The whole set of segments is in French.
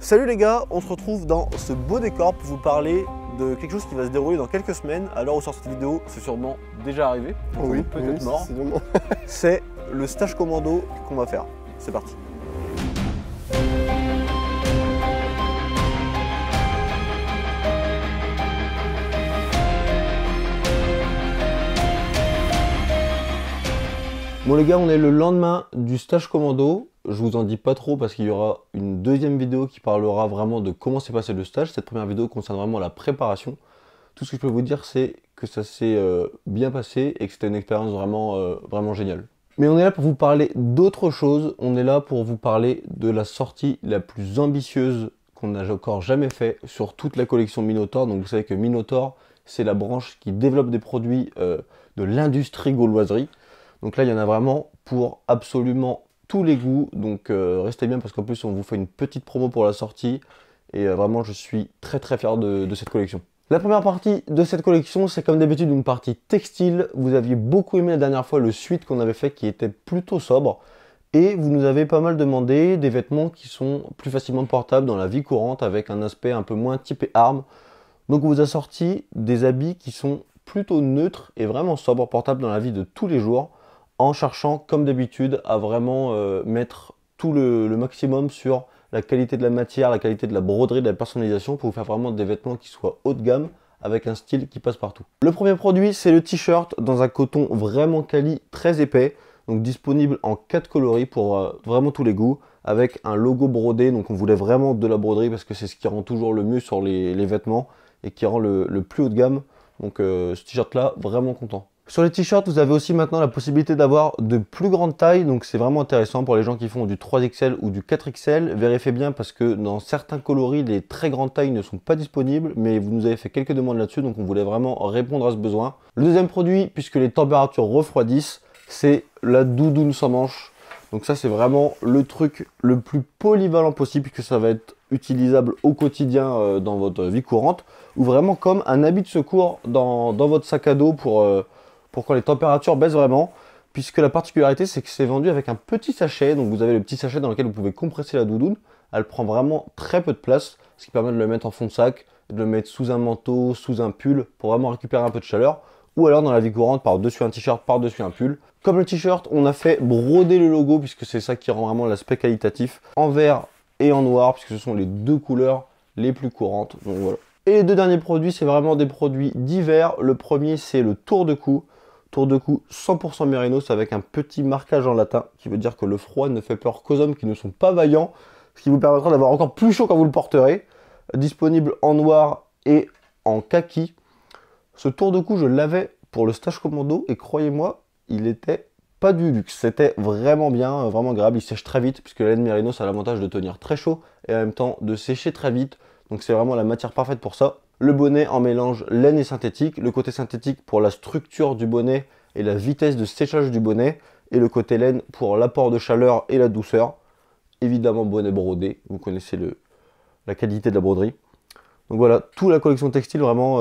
Salut les gars, on se retrouve dans ce beau décor pour vous parler de quelque chose qui va se dérouler dans quelques semaines. À l'heure où sort cette vidéo, c'est sûrement déjà arrivé. Oui, peut-être oui, mort. C'est le stage commando qu'on va faire. C'est parti. Bon les gars, on est le lendemain du stage commando. Je vous en dis pas trop parce qu'il y aura une deuxième vidéo qui parlera vraiment de comment s'est passé le stage. Cette première vidéo concerne vraiment la préparation. Tout ce que je peux vous dire, c'est que ça s'est bien passé et que c'était une expérience vraiment géniale. Mais on est là pour vous parler d'autre chose. On est là pour vous parler de la sortie la plus ambitieuse qu'on n'a encore jamais fait sur toute la collection Minotaur. Donc vous savez que Minotaur, c'est la branche qui développe des produits de l'industrie gauloiserie. Donc là, il y en a vraiment pour absolument tous les goûts. Donc restez bien parce qu'en plus, on vous fait une petite promo pour la sortie. Et vraiment, je suis très fier de cette collection. La première partie de cette collection, c'est comme d'habitude une partie textile. Vous aviez beaucoup aimé la dernière fois le suite qu'on avait fait qui était plutôt sobre. Et vous nous avez pas mal demandé des vêtements qui sont plus facilement portables dans la vie courante avec un aspect un peu moins typé arme. Donc on vous a sorti des habits qui sont plutôt neutres et vraiment sobres, portables dans la vie de tous les jours, en cherchant comme d'habitude à vraiment mettre tout le maximum sur la qualité de la matière, la qualité de la broderie, de la personnalisation pour vous faire vraiment des vêtements qui soient haut de gamme avec un style qui passe partout. Le premier produit, c'est le t-shirt dans un coton vraiment quali, très épais, donc disponible en 4 coloris pour vraiment tous les goûts, avec un logo brodé. Donc on voulait vraiment de la broderie parce que c'est ce qui rend toujours le mieux sur les vêtements et qui rend le plus haut de gamme. Donc ce t-shirt là, vraiment content. Sur les t-shirts, vous avez aussi maintenant la possibilité d'avoir de plus grandes tailles, donc c'est vraiment intéressant pour les gens qui font du 3XL ou du 4XL. Vérifiez bien parce que dans certains coloris, les très grandes tailles ne sont pas disponibles, mais vous nous avez fait quelques demandes là-dessus, donc on voulait vraiment répondre à ce besoin. Le deuxième produit, puisque les températures refroidissent, c'est la doudoune sans manches. Donc ça, c'est vraiment le truc le plus polyvalent possible, puisque ça va être utilisable au quotidien dans votre vie courante, ou vraiment comme un habit de secours dans votre sac à dos pour quand les températures baissent vraiment, puisque la particularité c'est que c'est vendu avec un petit sachet. Donc vous avez le petit sachet dans lequel vous pouvez compresser la doudoune. Elle prend vraiment très peu de place, ce qui permet de le mettre en fond de sac, de le mettre sous un manteau, sous un pull, pour vraiment récupérer un peu de chaleur, ou alors dans la vie courante par-dessus un t-shirt, par-dessus un pull. Comme le t-shirt, on a fait broder le logo, puisque c'est ça qui rend vraiment l'aspect qualitatif, en vert et en noir, puisque ce sont les deux couleurs les plus courantes. Donc voilà. Et les deux derniers produits, c'est vraiment des produits d'hiver. Le premier, c'est le tour de cou. Tour de cou 100% mérinos avec un petit marquage en latin qui veut dire que le froid ne fait peur qu'aux hommes qui ne sont pas vaillants, ce qui vous permettra d'avoir encore plus chaud quand vous le porterez. Disponible en noir et en kaki. Ce tour de cou, je l'avais pour le stage commando et croyez-moi, il était pas du luxe. C'était vraiment bien, vraiment agréable. Il sèche très vite puisque la laine mérinos a l'avantage de tenir très chaud et en même temps de sécher très vite. Donc c'est vraiment la matière parfaite pour ça. Le bonnet en mélange laine et synthétique. Le côté synthétique pour la structure du bonnet et la vitesse de séchage du bonnet. Et le côté laine pour l'apport de chaleur et la douceur. Évidemment bonnet brodé. Vous connaissez la qualité de la broderie. Donc voilà, toute la collection textile, vraiment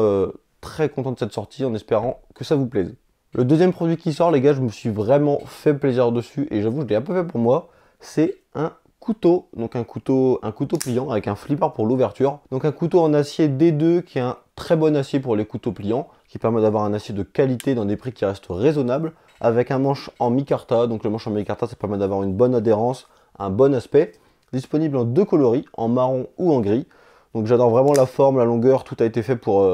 très content de cette sortie en espérant que ça vous plaise. Le deuxième produit qui sort, les gars, je me suis vraiment fait plaisir dessus. Et j'avoue, je l'ai un peu fait pour moi. C'est un couteau, donc un couteau pliant avec un flipper pour l'ouverture. Donc un couteau en acier D2 qui est un très bon acier pour les couteaux pliants, qui permet d'avoir un acier de qualité dans des prix qui restent raisonnables, avec un manche en micarta. Donc le manche en micarta, ça permet d'avoir une bonne adhérence, un bon aspect. Disponible en deux coloris, en marron ou en gris. Donc j'adore vraiment la forme, la longueur, tout a été fait pour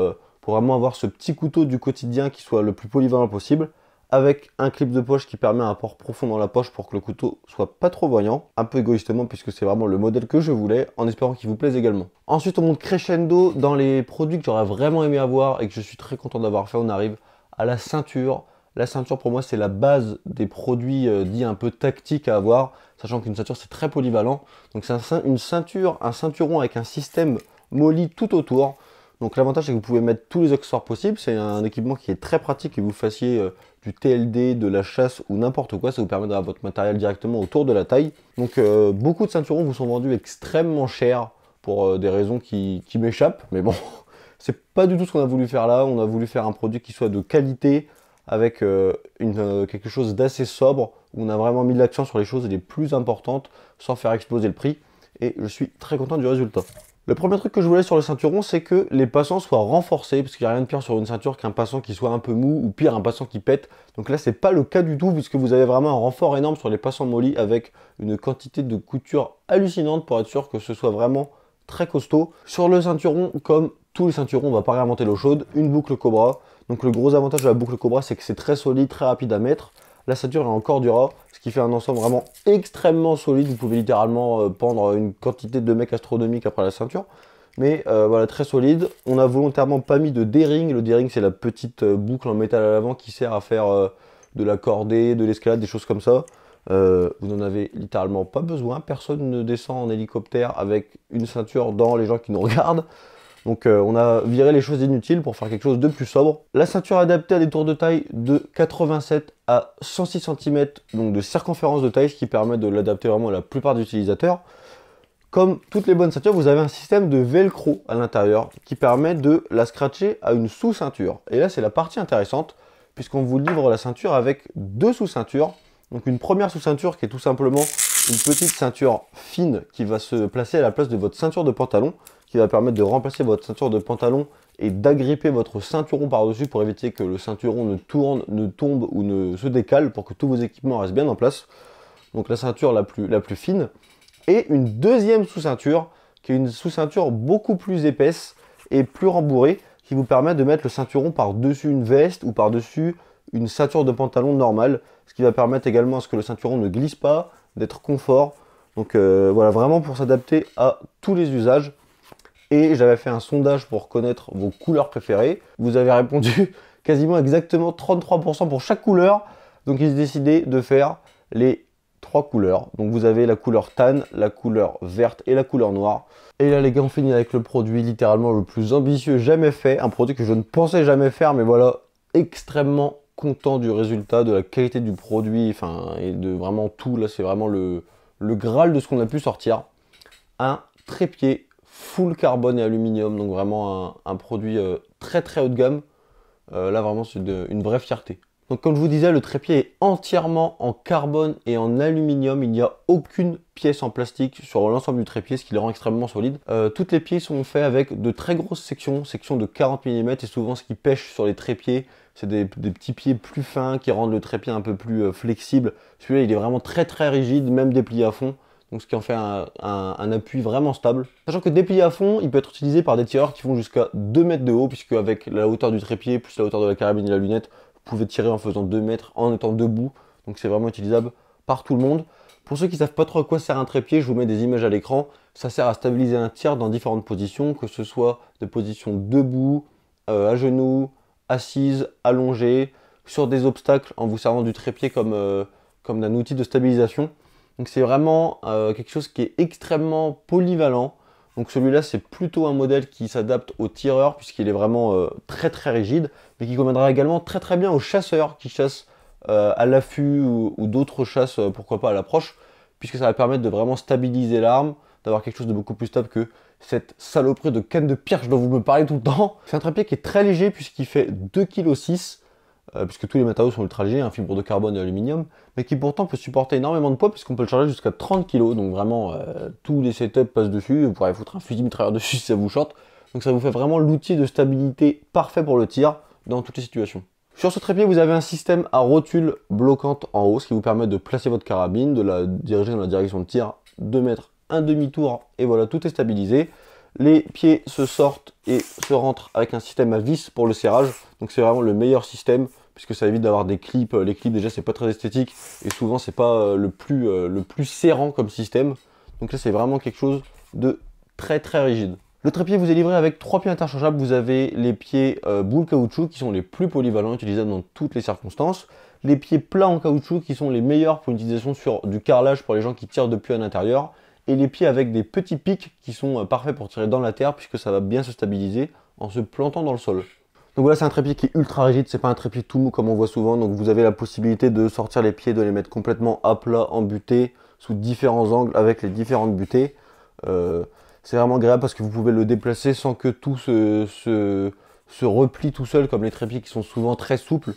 vraiment avoir ce petit couteau du quotidien qui soit le plus polyvalent possible, avec un clip de poche qui permet un port profond dans la poche pour que le couteau soit pas trop voyant, un peu égoïstement puisque c'est vraiment le modèle que je voulais, en espérant qu'il vous plaise également. Ensuite on monte crescendo dans les produits que j'aurais vraiment aimé avoir et que je suis très content d'avoir fait. On arrive à la ceinture. La ceinture pour moi c'est la base des produits dits un peu tactiques à avoir, sachant qu'une ceinture c'est très polyvalent. Donc c'est une ceinture, un ceinturon avec un système molly tout autour. Donc l'avantage c'est que vous pouvez mettre tous les accessoires possibles, c'est un équipement qui est très pratique, que vous fassiez du TLD, de la chasse ou n'importe quoi, ça vous permet d'avoir votre matériel directement autour de la taille. Donc beaucoup de ceinturons vous sont vendus extrêmement chers pour des raisons qui m'échappent, mais bon, c'est pas du tout ce qu'on a voulu faire là. On a voulu faire un produit qui soit de qualité, avec quelque chose d'assez sobre, où on a vraiment mis l'accent sur les choses les plus importantes, sans faire exploser le prix. et je suis très content du résultat. Le premier truc que je voulais sur le ceinturon, c'est que les passants soient renforcés, parce qu'il n'y a rien de pire sur une ceinture qu'un passant qui soit un peu mou, ou pire, un passant qui pète. Donc là, c'est pas le cas du tout, puisque vous avez vraiment un renfort énorme sur les passants molis, avec une quantité de couture hallucinante pour être sûr que ce soit vraiment très costaud. Sur le ceinturon, comme tous les ceinturons, on va pas réinventer l'eau chaude, une boucle Cobra. Donc le gros avantage de la boucle Cobra, c'est que c'est très solide, très rapide à mettre. La ceinture est en Cordura, ce qui fait un ensemble vraiment extrêmement solide. Vous pouvez littéralement pendre une quantité de mecs astronomique après la ceinture. Mais voilà, très solide. On a volontairement pas mis de D-ring. Le D-ring, c'est la petite boucle en métal à l'avant qui sert à faire de la cordée, de l'escalade, des choses comme ça. Vous n'en avez littéralement pas besoin. Personne ne descend en hélicoptère avec une ceinture dans les gens qui nous regardent. Donc on a viré les choses inutiles pour faire quelque chose de plus sobre. La ceinture est adaptée à des tours de taille de 87 à 106 cm, donc de circonférence de taille, ce qui permet de l'adapter vraiment à la plupart des utilisateurs. Comme toutes les bonnes ceintures, vous avez un système de velcro à l'intérieur qui permet de la scratcher à une sous-ceinture. Et là, c'est la partie intéressante, puisqu'on vous livre la ceinture avec deux sous-ceintures. Donc une première sous-ceinture qui est tout simplement une petite ceinture fine qui va se placer à la place de votre ceinture de pantalon, qui va permettre de remplacer votre ceinture de pantalon et d'agripper votre ceinturon par-dessus pour éviter que le ceinturon ne tourne, ne tombe ou ne se décale, pour que tous vos équipements restent bien en place. Donc la ceinture la plus fine. Et une deuxième sous-ceinture, qui est une sous-ceinture beaucoup plus épaisse et plus rembourrée, qui vous permet de mettre le ceinturon par-dessus une veste ou par-dessus une ceinture de pantalon normale, ce qui va permettre également à ce que le ceinturon ne glisse pas, d'être confort. Donc voilà, vraiment pour s'adapter à tous les usages. Et j'avais fait un sondage pour connaître vos couleurs préférées. Vous avez répondu quasiment exactement 33% pour chaque couleur. Donc ils ont décidé de faire les 3 couleurs. Donc vous avez la couleur tan, la couleur verte et la couleur noire. Et là les gars, on finit avec le produit littéralement le plus ambitieux jamais fait. Un produit que je ne pensais jamais faire, mais voilà, extrêmement content du résultat, de la qualité du produit, enfin, et de vraiment tout. Là c'est vraiment le Graal de ce qu'on a pu sortir. Un trépied full carbone et aluminium, donc vraiment un produit très très haut de gamme. Là vraiment c'est une vraie fierté. Donc comme je vous disais, le trépied est entièrement en carbone et en aluminium. Il n'y a aucune pièce en plastique sur l'ensemble du trépied, ce qui le rend extrêmement solide. Toutes les pieds sont faits avec de très grosses sections de 40 mm, et souvent ce qui pêche sur les trépieds, c'est des petits pieds plus fins qui rendent le trépied un peu plus flexible. Celui-là il est vraiment très très rigide, même déplié à fond. Donc ce qui en fait un appui vraiment stable. Sachant que déplié à fond, il peut être utilisé par des tireurs qui font jusqu'à 2 mètres de haut, puisque avec la hauteur du trépied, plus la hauteur de la carabine et la lunette, vous pouvez tirer en faisant 2 mètres en étant debout. Donc c'est vraiment utilisable par tout le monde. Pour ceux qui ne savent pas trop à quoi sert un trépied, je vous mets des images à l'écran. Ça sert à stabiliser un tir dans différentes positions, que ce soit des positions debout, à genoux, assise, allongée, sur des obstacles en vous servant du trépied comme d'un outil de stabilisation. Donc c'est vraiment quelque chose qui est extrêmement polyvalent. Donc celui-là c'est plutôt un modèle qui s'adapte aux tireurs puisqu'il est vraiment très très rigide, mais qui conviendra également très très bien aux chasseurs qui chassent à l'affût ou d'autres chasses, pourquoi pas à l'approche, puisque ça va permettre de vraiment stabiliser l'arme, d'avoir quelque chose de beaucoup plus stable que cette saloperie de canne de perche dont vous me parlez tout le temps. C'est un trépied qui est très léger puisqu'il fait 2,6 kg. Puisque tous les matériaux sont ultra légers, fibre de carbone et aluminium, mais qui pourtant peut supporter énormément de poids puisqu'on peut le charger jusqu'à 30 kg, donc vraiment tous les setups passent dessus, vous pourrez foutre un fusil mitrailleur dessus si ça vous chante, donc ça vous fait vraiment l'outil de stabilité parfait pour le tir dans toutes les situations. Sur ce trépied, vous avez un système à rotule bloquante en haut, ce qui vous permet de placer votre carabine, de la diriger dans la direction de tir, de mettre un demi-tour, et voilà, tout est stabilisé. Les pieds se sortent et se rentrent avec un système à vis pour le serrage. Donc c'est vraiment le meilleur système puisque ça évite d'avoir des clips. Les clips déjà c'est pas très esthétique et souvent c'est pas le plus serrant comme système. Donc là c'est vraiment quelque chose de très très rigide. Le trépied vous est livré avec 3 pieds interchangeables. Vous avez les pieds boule caoutchouc qui sont les plus polyvalents, utilisables dans toutes les circonstances. Les pieds plats en caoutchouc qui sont les meilleurs pour une utilisation sur du carrelage pour les gens qui tirent depuis à l'intérieur. Et les pieds avec des petits pics qui sont parfaits pour tirer dans la terre puisque ça va bien se stabiliser en se plantant dans le sol. Donc voilà, c'est un trépied qui est ultra rigide, c'est pas un trépied tout mou comme on voit souvent, donc vous avez la possibilité de sortir les pieds, de les mettre complètement à plat, en butée, sous différents angles avec les différentes butées. C'est vraiment agréable parce que vous pouvez le déplacer sans que tout se replie tout seul comme les trépieds qui sont souvent très souples.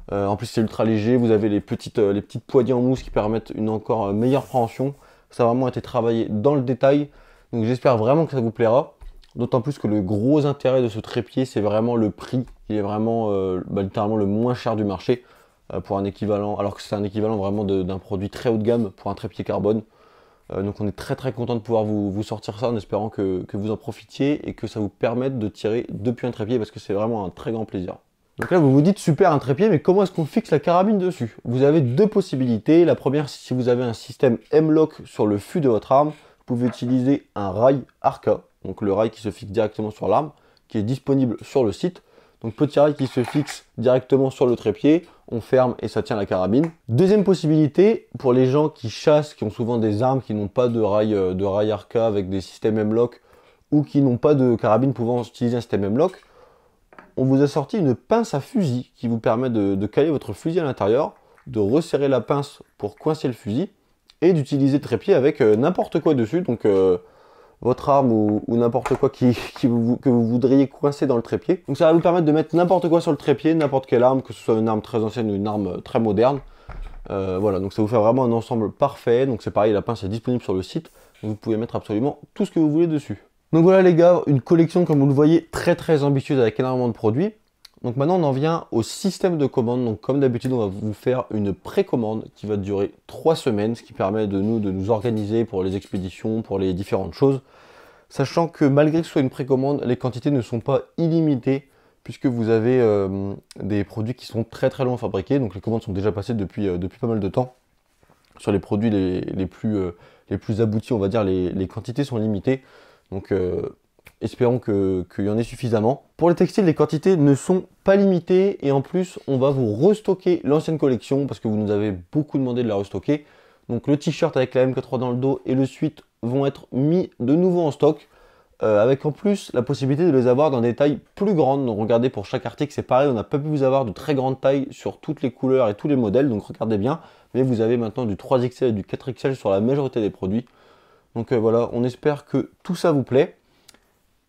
En plus c'est ultra léger, vous avez les petites poignées en mousse qui permettent une encore meilleure préhension. Ça a vraiment été travaillé dans le détail. Donc j'espère vraiment que ça vous plaira. D'autant plus que le gros intérêt de ce trépied, c'est vraiment le prix. Il est vraiment littéralement le moins cher du marché pour un équivalent, alors que c'est un équivalent vraiment d'un produit très haut de gamme pour un trépied carbone. Donc on est très content de pouvoir vous sortir ça en espérant que vous en profitiez et que ça vous permette de tirer depuis un trépied parce que c'est vraiment un très grand plaisir. Donc là vous vous dites super un trépied, mais comment est-ce qu'on fixe la carabine dessus? Vous avez deux possibilités. La première, si vous avez un système M-Lock sur le fût de votre arme, vous pouvez utiliser un rail Arca, donc le rail qui se fixe directement sur l'arme, qui est disponible sur le site. Donc petit rail qui se fixe directement sur le trépied, on ferme et ça tient la carabine. Deuxième possibilité, pour les gens qui chassent, qui ont souvent des armes qui n'ont pas de rail Arca avec des systèmes M-Lock ou qui n'ont pas de carabine pouvant utiliser un système M-Lock, on vous a sorti une pince à fusil qui vous permet de caler votre fusil à l'intérieur, de resserrer la pince pour coincer le fusil et d'utiliser le trépied avec n'importe quoi dessus. Donc votre arme ou n'importe quoi que vous voudriez coincer dans le trépied. Donc ça va vous permettre de mettre n'importe quoi sur le trépied, n'importe quelle arme, que ce soit une arme très ancienne ou une arme très moderne. Voilà, donc ça vous fait vraiment un ensemble parfait. Donc c'est pareil, la pince est disponible sur le site. Donc vous pouvez mettre absolument tout ce que vous voulez dessus. Donc voilà les gars, une collection comme vous le voyez très ambitieuse avec énormément de produits. Donc maintenant on en vient au système de commande. Donc comme d'habitude on va vous faire une précommande qui va durer 3 semaines, ce qui permet de nous organiser pour les expéditions, pour les différentes choses. Sachant que malgré que ce soit une précommande, les quantités ne sont pas illimitées puisque vous avez des produits qui sont très longs à fabriquer. Donc les commandes sont déjà passées depuis pas mal de temps. Sur les produits les plus aboutis, on va dire, les quantités sont limitées. Donc espérons qu'il y en ait suffisamment. Pour les textiles, les quantités ne sont pas limitées et en plus, on va vous restocker l'ancienne collection parce que vous nous avez beaucoup demandé de la restocker. Donc le t-shirt avec la MK3 dans le dos et le sweat vont être mis de nouveau en stock avec en plus la possibilité de les avoir dans des tailles plus grandes. Donc regardez, pour chaque article c'est pareil, on n'a pas pu vous avoir de très grandes tailles sur toutes les couleurs et tous les modèles, donc regardez bien. Mais vous avez maintenant du 3XL et du 4XL sur la majorité des produits. Donc voilà, on espère que tout ça vous plaît.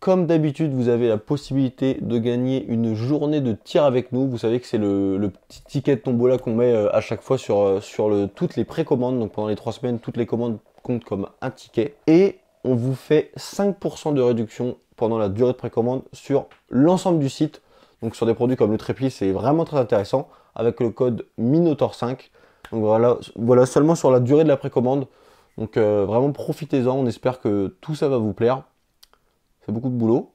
Comme d'habitude, vous avez la possibilité de gagner une journée de tir avec nous. Vous savez que c'est le petit ticket de tombola qu'on met à chaque fois sur toutes les précommandes. Donc pendant les 3 semaines, toutes les commandes comptent comme un ticket. Et on vous fait 5% de réduction pendant la durée de précommande sur l'ensemble du site. Donc sur des produits comme le trépied, c'est vraiment très intéressant avec le code Minotaur5. Donc voilà seulement sur la durée de la précommande. Donc vraiment profitez-en, on espère que tout ça va vous plaire. C'est beaucoup de boulot.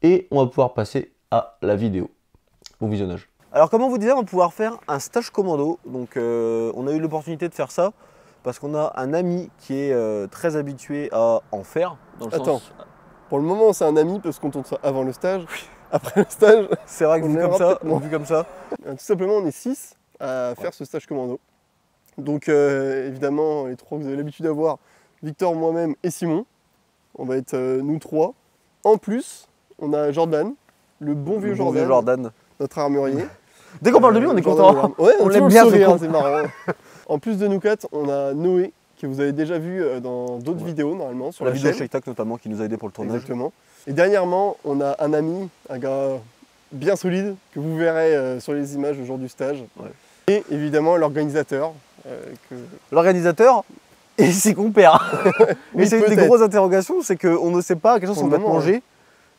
Et on va pouvoir passer à la vidéo. Bon visionnage. Alors comme on vous disait, on va pouvoir faire un stage commando. Donc on a eu l'opportunité de faire ça parce qu'on a un ami qui est très habitué à en faire. Attends, pour le moment c'est un ami parce qu'on tourne ça avant le stage. Après le stage, c'est vrai que vu comme ça. Tout simplement on est 6 à faire ce stage commando. Donc évidemment les 3 que vous avez l'habitude d'avoir, Victor, moi-même et Simon. On va être nous 3. En plus, on a Jordan, le bon vieux Jordan, notre armurier. Dès qu'on parle de lui, on est content. Ouais, on l'aime bien, c'est marrant. En plus de nous 4, on a Noé, que vous avez déjà vu dans d'autres vidéos normalement sur la vidéo chaîne. Shake notamment qui nous a aidé pour le tournage. Exactement. Et dernièrement, on a un ami, un gars bien solide, que vous verrez sur les images le jour du stage. Ouais. Et évidemment l'organisateur. L'organisateur et ses compères. Mais c'est une des grosses interrogations, c'est qu'on ne sait à quelle chose on va manger.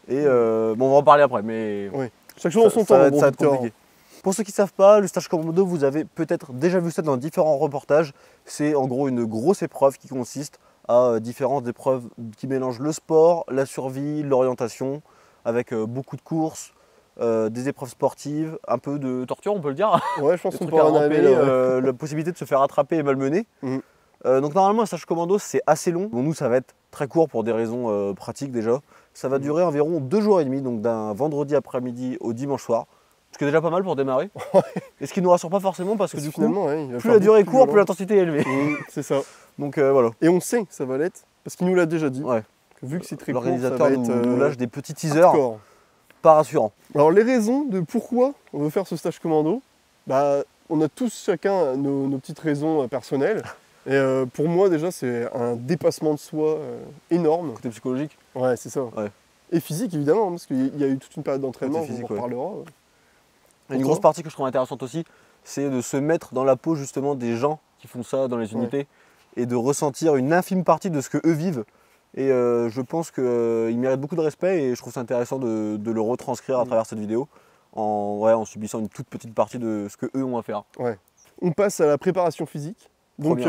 Et bon, on va en parler après, mais oui. Chaque chose en son temps, ça va être compliqué. Pour ceux qui ne savent pas, le stage commando, vous avez peut-être déjà vu ça dans différents reportages. C'est en gros une grosse épreuve qui consiste à différentes épreuves qui mélangent le sport, la survie, l'orientation, avec beaucoup de courses, des épreuves sportives, un peu de torture, on peut le dire. Ouais, je pense qu'on peut en arriver là. La possibilité de se faire attraper et malmener. Donc normalement un stage commando c'est assez long. Bon, nous ça va être très court pour des raisons pratiques déjà. Ça va durer environ 2 jours et demi, donc d'un vendredi après-midi au dimanche soir. Ce qui est déjà pas mal pour démarrer. Et ce qui ne nous rassure pas forcément parce que du coup, plus la durée est courte, plus l'intensité est élevée. C'est ça. Donc voilà. Et on sait que ça va l'être, parce qu'il nous l'a déjà dit. Ouais. Vu que c'est très court, l'organisateur nous lâche des petits teasers pas rassurants. Alors les raisons de pourquoi on veut faire ce stage commando, bah, on a tous chacun nos petites raisons personnelles. Et pour moi déjà c'est un dépassement de soi énorme. Côté psychologique. Ouais, c'est ça. Ouais. Et physique évidemment, parce qu'il y a eu toute une période d'entraînement, on en reparlera. Une grosse partie que je trouve intéressante aussi, c'est de se mettre dans la peau justement des gens qui font ça dans les unités et de ressentir une infime partie de ce que eux vivent. Et je pense qu'ils méritent beaucoup de respect et je trouve ça intéressant de le retranscrire à travers cette vidéo en subissant une toute petite partie de ce que eux ont à faire. Ouais. On passe à la préparation physique. Donc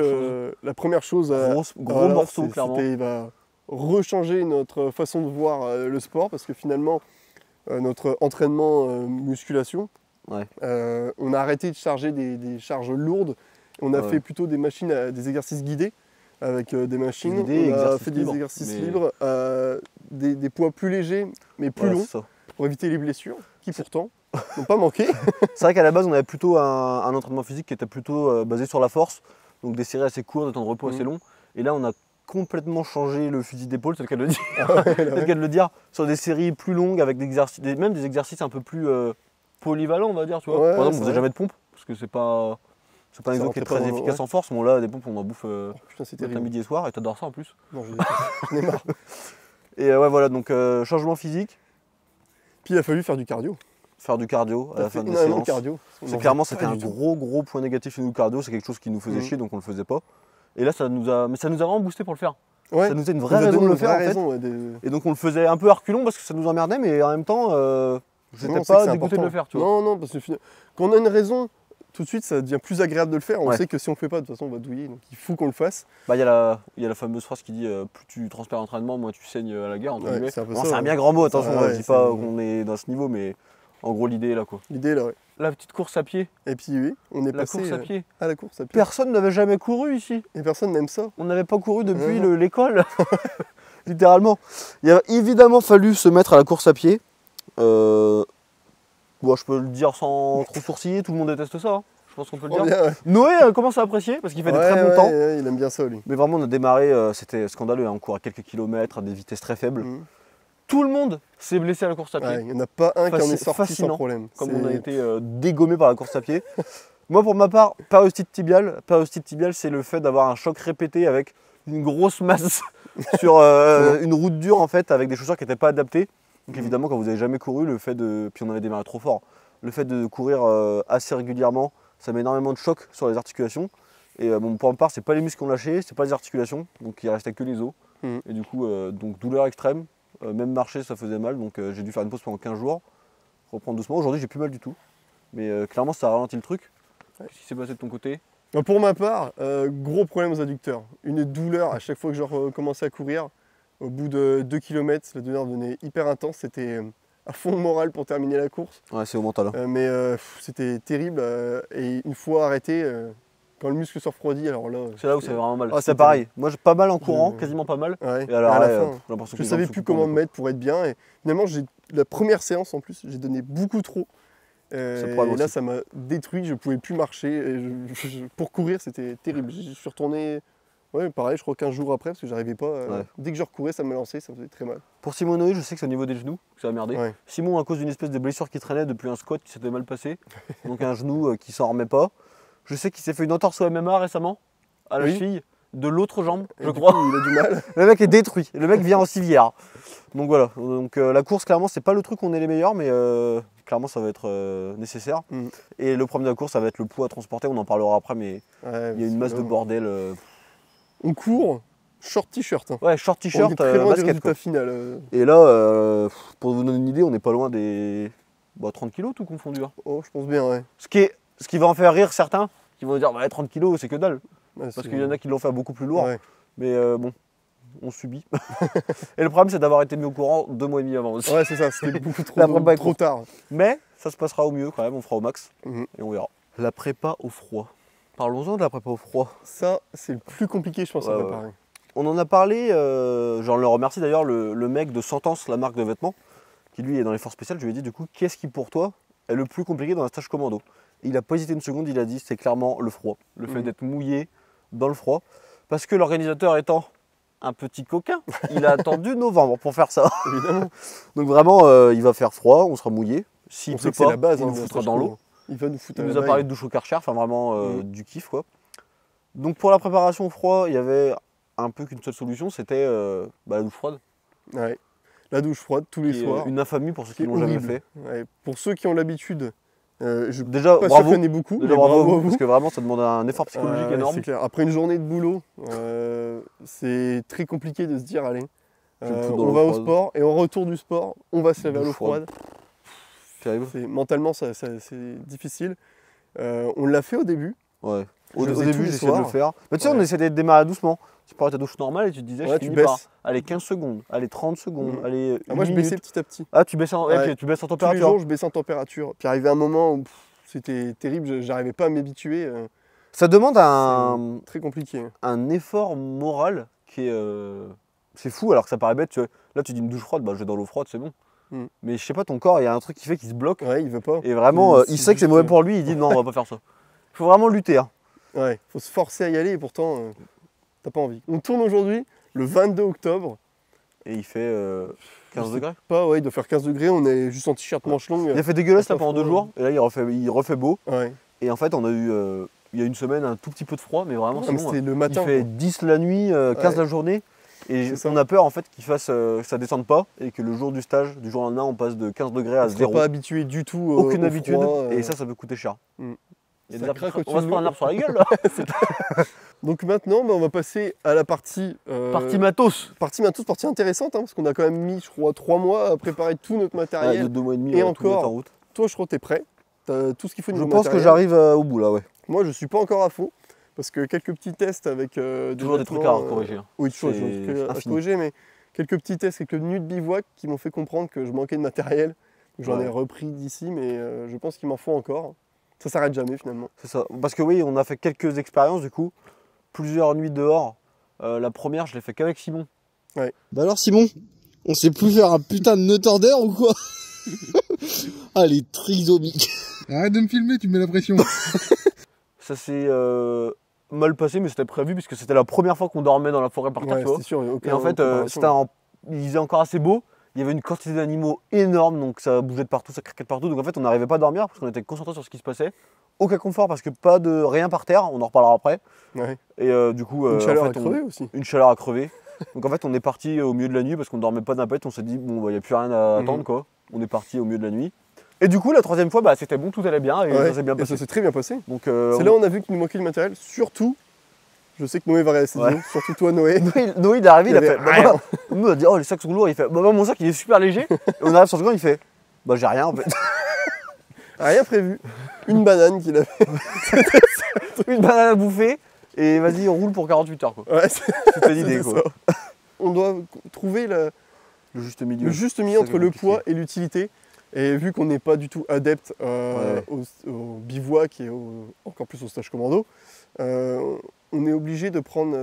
la première chose, gros morceau clairement. Il va rechanger notre façon de voir le sport parce que finalement notre entraînement musculation, on a arrêté de charger des charges lourdes. On a fait plutôt des machines, des exercices guidés avec des machines. On a fait des exercices libres, des poids plus légers mais plus longs pour éviter les blessures qui pourtant n'ont pas manqué. C'est vrai qu'à la base on avait plutôt un entraînement physique qui était plutôt basé sur la force, donc des séries assez courtes, des temps de repos assez longs. Et là on a complètement changé le fusil d'épaule, c'est le cas de le dire, c'est le cas de le dire, sur des séries plus longues avec même des exercices un peu plus polyvalents on va dire. Tu vois. Par exemple on faisait jamais de pompe parce que c'est pas un exo qui est très efficace en force. Bon là des pompes on en bouffe midi et soir et t'adores ça en plus. Non, j'en ai marre. Et ouais voilà donc changement physique. Puis il a fallu faire du cardio. Faire du cardio à la fin des séances. Clairement c'était un gros point négatif chez nous le cardio, c'est quelque chose qui nous faisait chier donc on le faisait pas. Et là ça nous a vraiment boosté pour le faire. Ouais, ça nous a une vraie raison de le faire en fait. Et donc on le faisait un peu à reculons parce que ça nous emmerdait mais en même temps j'étais pas dégoûté de le faire. Tu vois. Non parce que quand on a une raison, tout de suite ça devient plus agréable de le faire. On sait que si on le fait pas de toute façon on va douiller donc il faut qu'on le fasse. Bah il y a la fameuse phrase qui dit plus tu transpires l'entraînement moins tu saignes à la guerre entre guillemets. C'est un bien grand mot, attention, je dis pas qu'on est dans ce niveau mais en gros l'idée est là quoi. L'idée est là, ouais. La petite course à pied. Et puis oui, on est passé à la course à pied. Personne n'avait jamais couru ici. Et personne n'aime ça. On n'avait pas couru depuis l'école. Littéralement. Il a évidemment fallu se mettre à la course à pied. Bon, je peux le dire sans trop sourciller, tout le monde déteste ça. Hein. Je pense qu'on peut le dire. Bien, Noé commence à apprécier parce qu'il fait des très bons temps. Il aime bien ça lui. Mais vraiment on a démarré, c'était scandaleux, hein. On court à quelques kilomètres à des vitesses très faibles. Tout le monde s'est blessé à la course à pied. Il n'y en a pas un qui en est sorti sans problème. Comme on a été dégommé par la course à pied. Moi pour ma part, périostite tibiale c'est le fait d'avoir un choc répété avec une grosse masse sur une route dure en fait, avec des chaussures qui n'étaient pas adaptées. Donc évidemment quand vous n'avez jamais couru, puis on avait démarré trop fort, le fait de courir assez régulièrement, ça met énormément de choc sur les articulations. Et bon, pour ma part, c'est pas les muscles qui ont lâché, c'est pas les articulations, donc il restait que les os. Et du coup, donc douleur extrême. Même marcher ça faisait mal donc j'ai dû faire une pause pendant 15 jours, reprendre doucement. Aujourd'hui j'ai plus mal du tout, mais clairement ça a ralenti le truc. Qu'est-ce qui s'est passé de ton côté? Pour ma part, gros problème aux adducteurs, une douleur à chaque fois que je recommençais à courir. Au bout de 2 km, la douleur devenait hyper intense, c'était à fond moral pour terminer la course. Ouais c'est au mental. Mais c'était terrible et une fois arrêté, quand le muscle se refroidit, alors là... C'est là où ça fait vraiment mal. C'est pareil, moi j'ai pas mal en courant, quasiment pas mal. Et alors, à la fin, je savais plus comment me mettre pour être bien. Et finalement, la première séance en plus, j'ai donné beaucoup trop. Et là, ça m'a détruit, je pouvais plus marcher. Et pour courir, c'était terrible. Je suis retourné, pareil, je crois 15 jours après, parce que j'arrivais pas. Dès que je recourais, ça me lançait, ça me faisait très mal. Pour Simon Noé, je sais que c'est au niveau des genoux que ça a merdé. Simon, à cause d'une espèce de blessure qui traînait depuis un squat qui s'était mal passé, donc un genou qui s'en remet pas. Je sais qu'il s'est fait une entorse au MMA récemment, à la cheville, de l'autre jambe, je crois. Il a du mal. Le mec est détruit, le mec vient en civière. Donc voilà, donc, la course, clairement, c'est pas le truc où on est les meilleurs, mais clairement, ça va être nécessaire. Et le problème de la course, ça va être le poids à transporter, on en parlera après, mais il y a une masse de bordel. On court, short t-shirt. Hein. Ouais, short t-shirt, basket. Final. Et là, pour vous donner une idée, on n'est pas loin des 30 kilos tout confondu. Hein. Oh, je pense bien, ouais. Ce qui va en faire rire certains, qui vont dire 30 kilos c'est que dalle. Parce qu'il y en a qui l'ont fait beaucoup plus lourd. Mais bon, on subit. Et le problème c'est d'avoir été mis au courant 2 mois et demi avant aussi. Ouais c'est ça, c'était beaucoup trop tard. Mais ça se passera au mieux quand même, on fera au max. Et on verra. La prépa au froid. Parlons-en de la prépa au froid. Ça c'est le plus compliqué je pense à préparer. On en a parlé, j'en le remercie d'ailleurs, le mec de Sentence, la marque de vêtements, qui lui est dans les forces spéciales, je lui ai dit du coup qu'est-ce qui pour toi est le plus compliqué dans un stage commando. Il n'a pas hésité une seconde, il a dit c'est clairement le froid, le fait d'être mouillé dans le froid, parce que l'organisateur étant un petit coquin, il a attendu novembre pour faire ça. Évidemment. Donc vraiment, il va faire froid, on sera mouillé. S'il pleut pas, la base, il nous foutra dans l'eau. Il va nous foutre. Il nous a parlé de douche au Karcher, enfin vraiment du kiff quoi. Donc pour la préparation au froid, il y avait un peu qu'une seule solution, c'était la douche froide. Ouais. La douche froide tous les soirs. Une infamie pour ceux qui l'ont jamais fait. Pour ceux qui ont l'habitude Déjà, pas sûr bravo. qu'il y en ait beaucoup, Déjà, mais bravo à bravo à vous, vous. parce que vraiment, ça demande un effort psychologique énorme. C'est clair. Après une journée de boulot, c'est très compliqué de se dire, allez, Je me fous dans on l'eau va au froide. sport, et en retour du sport, on va se laver à Douche l'eau froide. Terrible. Mentalement, c'est difficile. On l'a fait au début. Ouais. Je Au le faisais début, tous les j'essayais de le soirs. faire. Mais tu sais, on Ouais. essayait de démarrer doucement. Tu prends ta douche normale et tu te disais, Ouais, je tu finis baisses. par, allez, 15 secondes, allez, 30 secondes, Mhm. allez, Moi, je une baissais minute. petit à petit. Ah, tu baisses en, Ouais. ok, tu baisses en Tous les température. jours, je baissais en température. Puis arrivé un moment où c'était terrible, j'arrivais pas à m'habituer. Ça demande C'est très compliqué. un effort moral qui est. C'est fou, alors que ça paraît bête. Tu vois. Là, tu dis une douche froide, bah, je vais dans l'eau froide, c'est bon. Mm. Mais je sais pas, ton corps, il y a un truc qui fait qu'il se bloque. Ouais, il veut pas. Et vraiment, C'est il sait que c'est juste, mauvais pour lui, il dit non, on va pas faire ça. Il faut vraiment lutter. Hein. Ouais, faut se forcer à y aller et pourtant, t'as pas envie. On tourne aujourd'hui, le 22 octobre. Et il fait 15 Je sais degrés. Pas, ouais, il doit faire 15 degrés, on est juste en t-shirt manche longue. Il a fait dégueulasse là pas pendant 2 froid. jours, et là il refait beau. Ouais. Et en fait, on a eu, il y a une semaine, un tout petit peu de froid, mais vraiment, Ah, mais sinon, c'était le il matin. fait quoi. 10 la nuit, 15 la journée. Et C'est ça. on a peur en fait qu'il fasse, que ça descende pas, et que le jour du stage, du jour au lendemain, on passe de 15 degrés à On serait 0. pas habitué du tout Aucune au habitude, froid, et ça peut coûter cher. Mm. Il y a Ça des arbres craque qui- au-dessus on va de se prendre un nous. arbre sur la gueule là. Donc maintenant, bah, on va passer à la partie... Partie matos. partie matos, partie intéressante, hein, parce qu'on a quand même mis, je crois, 3 mois à préparer tout notre Ouais, matériel. de 2 mois et demi, Et tout encore, mettre en route. Toi, je crois que t'es prêt. T'as tout ce qu'il faut Je niveau pense que matériel. j'arrive au bout là, ouais. Moi, je suis pas encore à fond, parce que quelques petits tests avec... Toujours des trucs vêtements, à corriger. hein. Oui, toujours C'est des trucs à infini. corriger, mais quelques petits tests, quelques minutes bivouac qui m'ont fait comprendre que je manquais de matériel. Donc, j'en Ouais. ai repris d'ici, mais je pense qu'il m'en faut encore. Ça s'arrête jamais finalement. C'est ça. Parce que oui, on a fait quelques expériences du coup. Plusieurs nuits dehors. La première, je l'ai fait qu'avec Simon. Ouais. Bah alors Simon, on sait plus faire un putain de nœud tordeur ou quoi? Ah les trisomiques. Arrête de me filmer, tu me mets la pression. Ça s'est mal passé, mais c'était prévu puisque c'était la première fois qu'on dormait dans la forêt par terre, Ouais, tu vois. c'est sûr. Et en fait, il faisait encore assez beau. Il y avait une quantité d'animaux énorme, donc ça bougeait de partout, ça craquait de partout. Donc en fait, on n'arrivait pas à dormir parce qu'on était concentré sur ce qui se passait. Aucun confort parce que pas de rien par terre, on en reparlera après. Ouais. Et du coup, Une chaleur en à fait, crever aussi. une chaleur à crever. Donc en fait, on est parti au milieu de la nuit parce qu'on dormait pas d'impète. On s'est dit, bon, il n'y a plus rien à attendre, quoi. On est parti au milieu de la nuit. Et du coup, la troisième fois, bah, c'était bon, tout allait bien et Ouais, ça s'est bien et passé. ça s'est très bien passé. Donc, C'est là où on a vu qu'il nous manquait du matériel. Surtout, je sais que Noé va réagir. Ouais. Surtout toi, Noé. Noé, il est arrivé, il a Il y fait. avait Bah, rien. nous, on a dit, oh, les sacs sont lourds. Il fait, bah, mon sac, il est super léger. Et on arrive sur le second, il fait, bah, j'ai rien en fait. Rien prévu. Une banane qu'il a fait. Une banane à bouffer. Et vas-y, on roule pour 48 heures, quoi. Ouais, C'était l'idée, c'était quoi. ça. On doit trouver Le juste milieu. le juste milieu C'est entre le compliqué. poids et l'utilité. Et vu qu'on n'est pas du tout adepte Ouais. au bivouac et encore plus au stage commando, on est obligé de prendre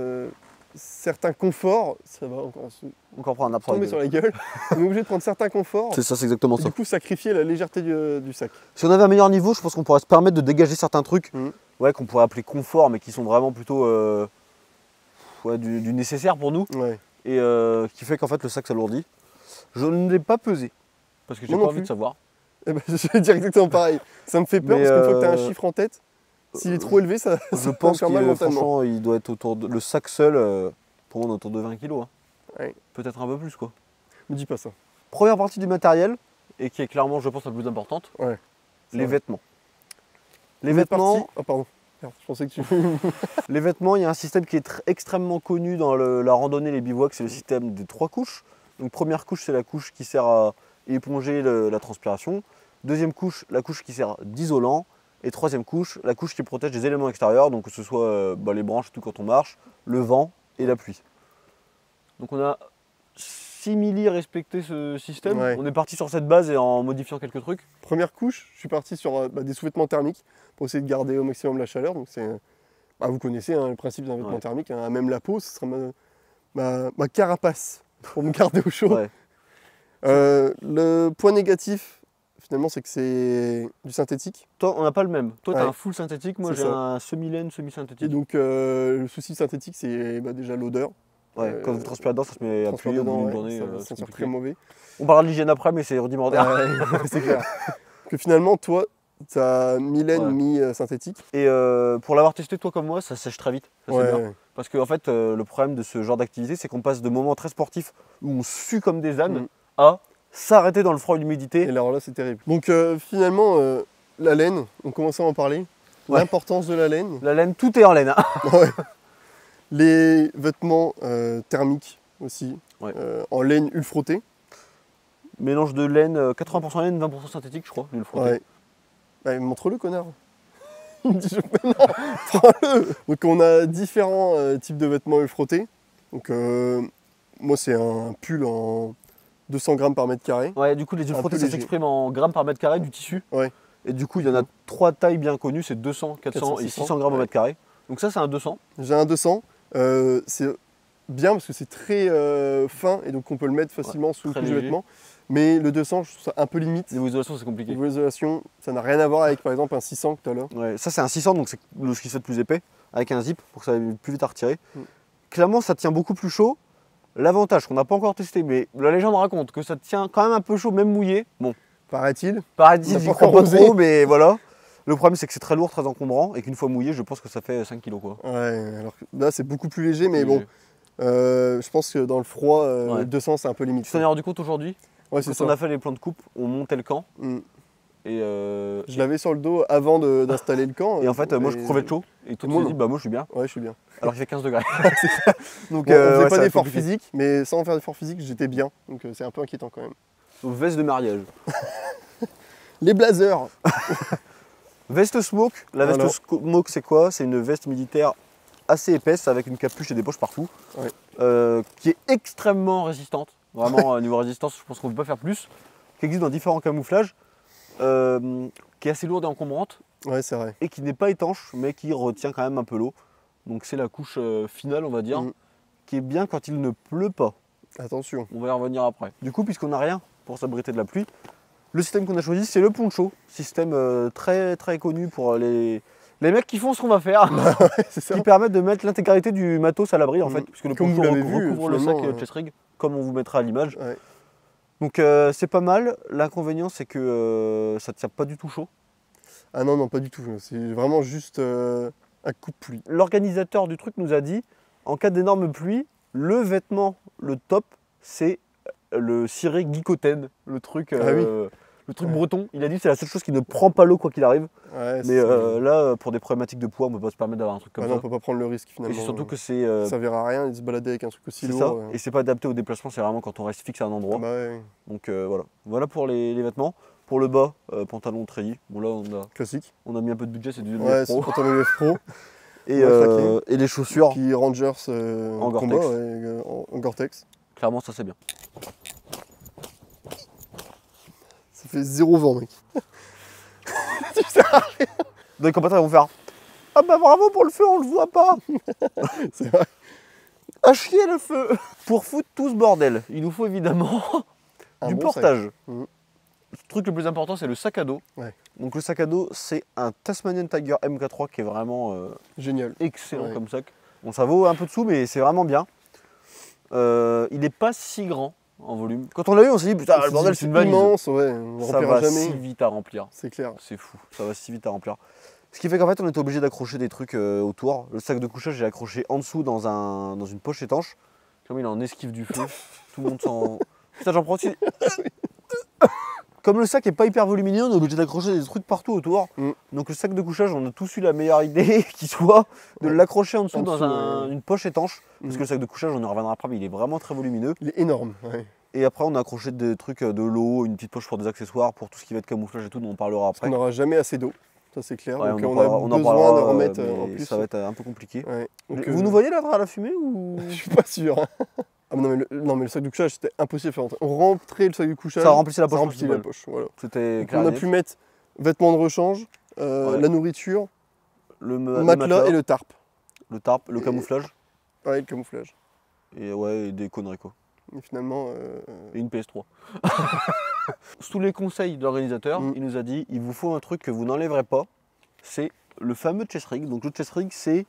certains conforts. Ça va encore se Encore prendre un arbre sur la tomber gueule. sur la gueule. On est obligé de prendre certains conforts. C'est ça, c'est exactement Et ça. du coup, sacrifier la légèreté du sac. Si on avait un meilleur niveau, je pense qu'on pourrait se permettre de dégager certains trucs Mhm. ouais, qu'on pourrait appeler confort, mais qui sont vraiment plutôt ouais, du nécessaire pour nous. Ouais. Et qui fait qu'en fait le sac s'alourdit. Je ne l'ai pas pesé parce que j'ai Moi pas non envie de plus. savoir. Eh ben, je vais dire exactement pareil. Ça me fait peur Mais, parce qu'une fois que tu as un chiffre en tête, s'il est trop élevé, ça Je va pense faire mal que mentalement. franchement il doit être autour de. Le sac seul, pour moi, on est autour de 20 kg. Hein. Ouais. Peut-être un peu plus quoi. Me dis pas ça. Première partie du matériel, et qui est clairement, je pense, la plus importante, Ouais. les vrai. vêtements. Les On est vêtements, parti- Ah pardon. Merde, je pensais que tu... les vêtements, il y a un système qui est extrêmement connu dans la randonnée, les bivouacs, c'est le système des 3 couches. Donc première couche, c'est la couche qui sert à éponger la transpiration. Deuxième couche, la couche qui sert d'isolant. Et troisième couche, la couche qui protège des éléments extérieurs, donc que ce soit les branches et tout quand on marche, le vent et la pluie. Donc on a simili respecté ce système. Ouais. On est parti sur cette base et en modifiant quelques trucs. Première couche, je suis parti sur des sous-vêtements thermiques pour essayer de garder au maximum la chaleur. Donc c'est, vous connaissez le principe d'un vêtement Ouais. thermique, hein, même la peau, ce sera ma carapace pour me garder au chaud. Ouais. Le point négatif, finalement, c'est que c'est du synthétique. Toi, on n'a pas le même. Toi, tu as Ouais. un full synthétique, moi C'est j'ai ça. un semi-laine, Et semi-synthétique. donc le souci synthétique, c'est déjà l'odeur. Ouais, quand vous transpirez dedans, ça se met à Transpire puer au bout dedans, d'une ouais, journée. ça va c'est sentir compliqué. très mauvais. On parlera de l'hygiène après, mais c'est rudimentaire. Ouais, c'est clair. Que finalement, toi, tu as mi-laine, Ouais. mi-synthétique. Et pour l'avoir testé, toi comme moi, ça sèche très vite. Ça, c'est bien. Parce qu'en fait, le problème de ce genre d'activité, c'est qu'on passe de moments très sportifs où on sue comme des ânes Mm. à s'arrêter dans le froid et l'humidité. Et alors là, c'est terrible. Donc finalement, la laine, on commençait à en parler. Ouais. L'importance de la laine. La laine, tout est en laine. Hein. Ouais. Les vêtements thermiques aussi, Ouais. en laine ulfrottée. Mélange de laine, 80% laine, 20% synthétique, je crois, je vais le frotter. Ouais. Bah, montre-le, connard. Il me dit, non, prends-le. Donc on a différents types de vêtements ulfrottés. Donc moi c'est un pull en 200 grammes par mètre carré. Ouais, du coup, les peu ulfrottés, ça léger. s'exprime en grammes par mètre carré du tissu. Ouais. Et du coup, il y en a 3 tailles bien connues, c'est 200, 400 et 400, 600 grammes au ouais. mètre carré. Donc ça, c'est un 200. J'ai un 200. C'est bien parce que c'est très fin et donc on peut le mettre facilement sous le très couche de léger. vêtements. Mais le 200, je trouve ça un peu limite. Niveau isolation, c'est compliqué. Niveau isolation, ça n'a rien à voir avec par exemple un 600 tout à l'heure. Ouais, ça, c'est un 600, donc c'est ce qui se fait de plus épais, avec un zip pour que ça aille plus vite à retirer. Mm. Clairement, ça tient beaucoup plus chaud. L'avantage qu'on n'a pas encore testé, mais la légende raconte que ça tient quand même un peu chaud, même mouillé. Bon, Paraît-il. paraît-il, On n'a j'y pas crois encore pas osé. trop, mais voilà. Le problème, c'est que c'est très lourd, très encombrant, et qu'une fois mouillé, je pense que ça fait 5 kilos, quoi. Ouais, alors que là c'est beaucoup plus léger, mais Plus bon, léger. je pense que dans le froid, Ouais. le 200 c'est un peu limite. Tu t'en es rendu compte aujourd'hui? Ouais, c'est Quand ça. on a fait les plans de coupe, on montait le camp, Mm. et, Je l'avais sur le dos avant d'installer le camp. et en fait, moi, je crevais de chaud, et toi, tu moi, t'es dit, non. bah, moi, je suis bien, Ouais, je suis bien. alors qu'il fait 15 degrés. Donc, Bon, on faisait ouais, ça pas va être d'effort compliqué. physique, mais sans faire d'effort physique, j'étais bien. Donc c'est un peu inquiétant quand même. Donc, veste de mariage. Les blazers. Veste smoke, la veste Voilà. smoke c'est quoi? C'est une veste militaire assez épaisse avec une capuche et des poches partout, Ouais. qui est extrêmement résistante. Vraiment, niveau résistance, je pense qu'on ne peut pas faire plus. Qui existe dans différents camouflages, qui est assez lourde et encombrante Ouais, c'est vrai. et qui n'est pas étanche, mais qui retient quand même un peu l'eau. Donc c'est la couche finale, on va dire, Mm. qui est bien quand il ne pleut pas. Attention. On va y revenir après. Du coup, puisqu'on n'a rien pour s'abriter de la pluie, le système qu'on a choisi, c'est le poncho. Système très très connu pour les mecs qui font ce qu'on va faire, C'est ça. qui permettent de mettre l'intégralité du matos à l'abri en fait, puisque le Comme poncho vous l'avez vu, recouvre le sac finalement, chest rig, comme on vous mettra à l'image. Ouais. Donc c'est pas mal. L'inconvénient, c'est que ça ne tient pas du tout chaud. Ah non, non, pas du tout. C'est vraiment juste un coup de pluie. L'organisateur du truc nous a dit, en cas d'énorme pluie, le vêtement, le top, c'est le ciré Guicoten, le truc, Ah oui. le truc Ouais. breton. Il a dit que c'est la seule chose qui ne prend pas l'eau quoi qu'il arrive. Ouais, Mais là, pour des problématiques de poids, on ne peut pas se permettre d'avoir un truc comme Ah non, ça. on peut pas prendre le risque Et finalement. c'est surtout que c'est Ça verra à rien de se balader avec un truc aussi c'est ça. lourd. Et c'est pas adapté au déplacement, c'est vraiment quand on reste fixe à un endroit. Bah ouais, Donc voilà. Voilà pour les vêtements. Pour le bas, pantalon treillis. Bon là, classique. on a mis un peu de budget, c'est du Ouais, UF c'est Pro. pantalon UF Pro. Et, on va craquer. et les chaussures, Qui Rangers En combat, Gore-Tex. ouais, en Gore-Tex. clairement, ça c'est bien. Ça fait 0 vent, mec. Dans les commentaires, ils vont faire ah bah bravo pour le feu, on le voit pas. C'est vrai. À chier le feu. Pour foutre tout ce bordel, il nous faut évidemment Un du bon sac. portage. Mhm. Le truc le plus important, c'est le sac à dos. Ouais. Donc le sac à dos, c'est un Tasmanian Tiger MK3 qui est vraiment Génial. excellent Ouais. comme sac. Bon, ça vaut un peu de sous, mais c'est vraiment bien. Il n'est pas si grand en volume. Quand on l'a eu, on s'est dit putain, le bordel, c'est une valise. immense, ouais, on Ça remplira va jamais. si vite à remplir. C'est clair. C'est fou, ça va si vite à remplir. Ce qui fait qu'en fait, on était obligé d'accrocher des trucs autour. Le sac de couchage, j'ai accroché en dessous dans une poche étanche. Comme il est en esquive du feu, tout le monde s'en. Putain, j'en prends aussi. Comme le sac est pas hyper volumineux, on est obligé d'accrocher des trucs partout autour. Mm. Donc le sac de couchage, on a tous eu la meilleure idée qui soit de Ouais. l'accrocher en dessous En dans dessous, ouais. une poche étanche. Parce Mm. que le sac de couchage, on y reviendra après, mais il est vraiment très volumineux. Il est énorme. Ouais. Et après, on a accroché des trucs de l'eau, une petite poche pour des accessoires, pour tout ce qui va être camouflage et tout, dont on parlera Parce après. qu'on n'aura jamais assez d'eau. Ça, c'est clair. Ouais, Donc, on en on parlera- a on en besoin parlera, de remettre mais en plus. ça va être un peu compliqué. Ouais. Donc, Vous nous voyez là à la fumée ou Je suis pas sûr. Ah, mais non, mais le sac de couchage, c'était impossible à faire rentrer. On rentrait le sac de couchage. Ça remplissait la poche Ça remplissait la principale. poche. Voilà. C'était Donc, on a pu mettre vêtements de rechange, Ouais. la nourriture, le matelas et le tarp. le tarp, le Et- camouflage Ouais, le camouflage. et ouais, et des conneries quoi. Et finalement, Et une PS3. Sous les conseils de l'organisateur, Mm. il nous a dit il vous faut un truc que vous n'enlèverez pas, c'est le fameux chest rig. Donc le chest rig, c'est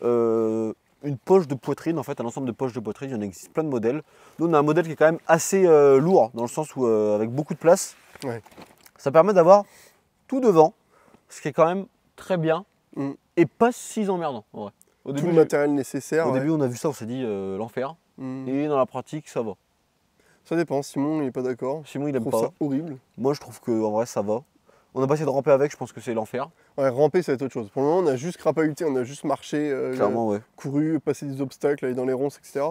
une poche de poitrine, en fait, un ensemble de poches de poitrine. Il y en existe plein de modèles. Nous, on a un modèle qui est quand même assez lourd, dans le sens où avec beaucoup de place. Ouais. Ça permet d'avoir tout devant, ce qui est quand même très bien Mm. et pas si emmerdant. En vrai. Au tout début, le matériel nécessaire. au ouais. début, on a vu ça, on s'est dit l'enfer. Mm. Et dans la pratique, ça va. Ça dépend. Simon, il est pas d'accord. Simon, il Je aime trouve pas. ça horrible. Moi, je trouve qu'en vrai, ça va. On n'a pas essayé de ramper avec, je pense que c'est l'enfer. Ouais, ramper, ça va être autre chose. Pour le moment, on a juste crapahuté, on a juste marché, Clairement, ouais. couru, passé des obstacles, aller dans les ronces, etc.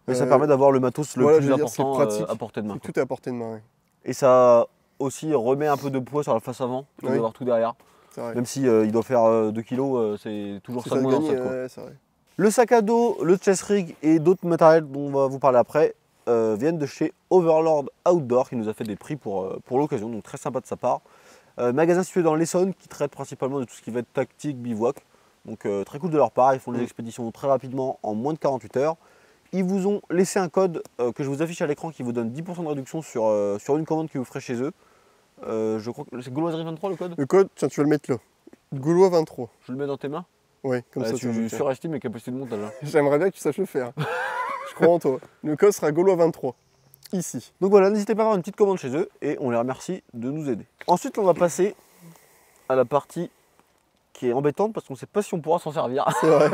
Mais ça permet d'avoir le matos le voilà, plus je veux dire, c'est important pratique. à portée de main. Tout est à portée de main, ouais. Et ça aussi remet un peu de poids sur la face avant, plutôt que d'avoir tout derrière. C'est vrai. Même si il doit faire 2 kg, c'est toujours ça de moins dans le sac, quoi. ouais, c'est vrai. Le sac à dos, le chest rig et d'autres matériels dont on va vous parler après viennent de chez Overlord Outdoor qui nous a fait des prix pour l'occasion, donc très sympa de sa part. Magasin situé dans l'Essonne qui traite principalement de tout ce qui va être tactique, bivouac. Donc très cool de leur part, ils font des expéditions très rapidement en moins de 48 heures. Ils vous ont laissé un code que je vous affiche à l'écran qui vous donne 10% de réduction sur une commande que vous ferez chez eux. Je crois que c'est Gauloiserie 23 le code. Le code, tiens, tu vas le mettre là. Gaulois 23. Je le mets dans tes mains. Ouais, comme ça. Tu surestimes mes capacités de montage. Hein. J'aimerais bien que tu saches le faire. Je crois en toi. Le code sera Gaulois 23. Ici. Donc voilà, n'hésitez pas à faire une petite commande chez eux et on les remercie de nous aider. Ensuite, on va passer à la partie qui est embêtante parce qu'on ne sait pas si on pourra s'en servir. C'est vrai.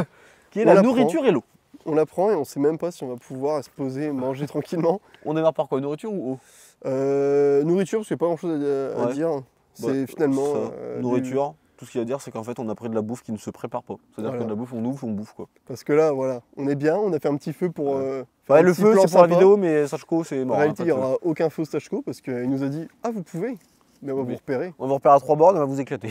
Qui est la nourriture et l'eau. On la prend et on ne sait même pas si on va pouvoir se poser et manger tranquillement. On démarre par quoi? Nourriture ou eau? Nourriture, parce qu'il n'y a pas grand chose à dire. C'est finalement. Nourriture. Tout ce qu'il y a à dire, c'est qu'en fait, on a pris de la bouffe qui ne se prépare pas. C'est-à-dire que de la bouffe, on ouvre, on bouffe, quoi. Parce que là, voilà, on est bien, on a fait un petit feu pour. Ouais, le feu, c'est pour la vidéo, mais Stashco, c'est mort. En réalité, il n'y aura aucun feu Stashco parce qu'il nous a dit ah, vous pouvez, mais on va vous repérer. On va vous repérer à 3 bornes, on va vous éclater.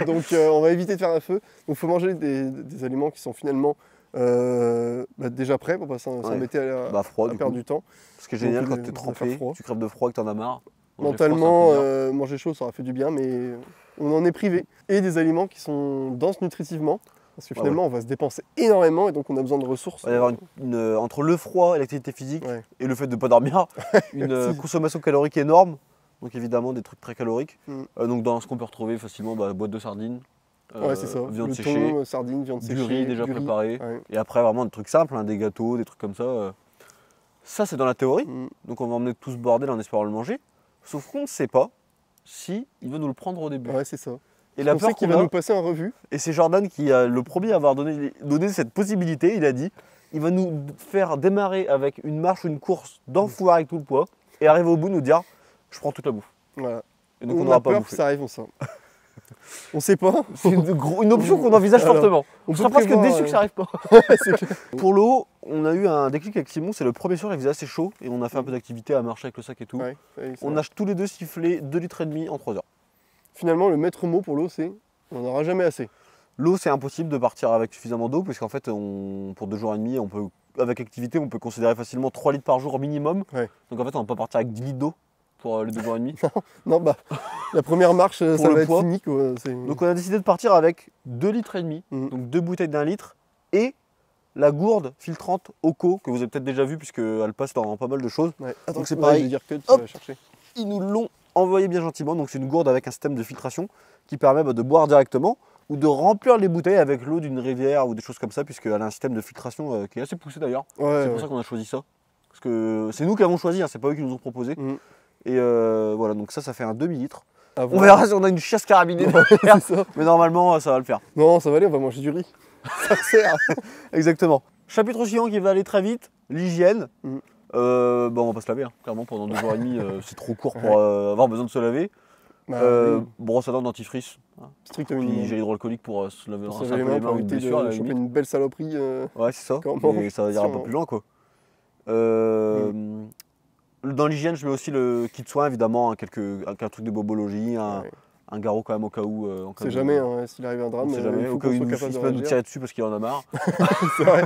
Donc, on va éviter de faire un feu. Donc, il faut manger des aliments qui sont finalement déjà prêts pour pas s'embêter à perdre du temps. Ce qui est génial quand tu es trempé, tu crèves de froid et que tu en as marre. Mentalement, manger chaud, ça aura fait du bien, mais on en est privé. Et des aliments qui sont denses nutritivement, parce que finalement, on va se dépenser énormément et donc on a besoin de ressources. Il va y avoir entre le froid et l'activité physique et le fait de ne pas dormir, une consommation calorique énorme. Donc évidemment, des trucs très caloriques. Donc dans ce qu'on peut retrouver facilement, boîte de sardines, c'est ça. viande séchée, thon, sardines, viande séchée, du riz déjà préparé. Et après, vraiment des trucs simples, des gâteaux, des trucs comme ça. Ça, c'est dans la théorie. Donc on va emmener tout ce bordel en espérant le manger. Sauf qu'on ne sait pas si il va nous le prendre au début. Ouais, c'est ça. Et la peur qu'il va nous passer en revue. Et c'est Jordan qui a le premier à avoir donné cette possibilité. Il a dit, il va nous faire démarrer avec une marche ou une course d'enfoiré avec tout le poids et arriver au bout nous dire, je prends toute la bouffe. Voilà. Et donc on n'aura a pas peur bouffé. que ça arrive, on sait. On sait pas. C'est une option qu'on envisage fortement. On sera presque déçu que ça arrive pas. Pour l'eau, on a eu un déclic avec Simon, c'est le premier soir, il faisait assez chaud et on a fait un peu d'activité à marcher avec le sac et tout. On a tous les deux sifflé 2,5 litres en 3 heures. Finalement, le maître mot pour l'eau, c'est on n'aura jamais assez. L'eau, c'est impossible de partir avec suffisamment d'eau, puisqu'en fait, pour 2 jours et demi, avec activité, on peut considérer facilement 3 litres par jour minimum. Donc en fait, on ne va pas partir avec 10 litres d'eau pour les 2 jours et demi. Non, la première marche, ça va être fini, quoi. Donc on a décidé de partir avec 2,5 litres, donc 2 bouteilles d'1 litre, et la gourde filtrante Oco, que vous avez peut-être déjà vu, puisqu'elle passe dans pas mal de choses. Attends, donc c'est pareil. Dire que tu vas chercher. Ils nous l'ont envoyé bien gentiment, donc c'est une gourde avec un système de filtration qui permet de boire directement ou de remplir les bouteilles avec l'eau d'une rivière ou des choses comme ça, puisqu'elle a un système de filtration qui est assez poussé d'ailleurs. C'est pour ça qu'on a choisi ça. Parce que c'est nous qui avons choisi, c'est pas eux qui nous ont proposé. Et voilà, donc ça fait un demi-litre. On verra si on a une chiasse carabinée derrière, mais normalement ça va le faire. Non, ça va aller, on va manger du riz. Ça sert. Exactement. Chapitre suivant qui va aller très vite, l'hygiène. On va pas se laver, clairement pendant 2 jours et demi, c'est trop court pour avoir besoin de se laver. Brosse à dents, dentifrice. Strictement. Puis gel hydroalcoolique pour se laver les mains pour éviter de choper une belle saloperie. Ouais, c'est ça. Et ça ira un peu plus loin, quoi. Dans l'hygiène, je mets aussi le kit soin, évidemment, un truc de bobologie, un garrot quand même au cas où. On sait jamais, s'il arrive un drame, il faut qu'on soit capable de nous tirer dessus parce qu'il en a marre. C'est vrai.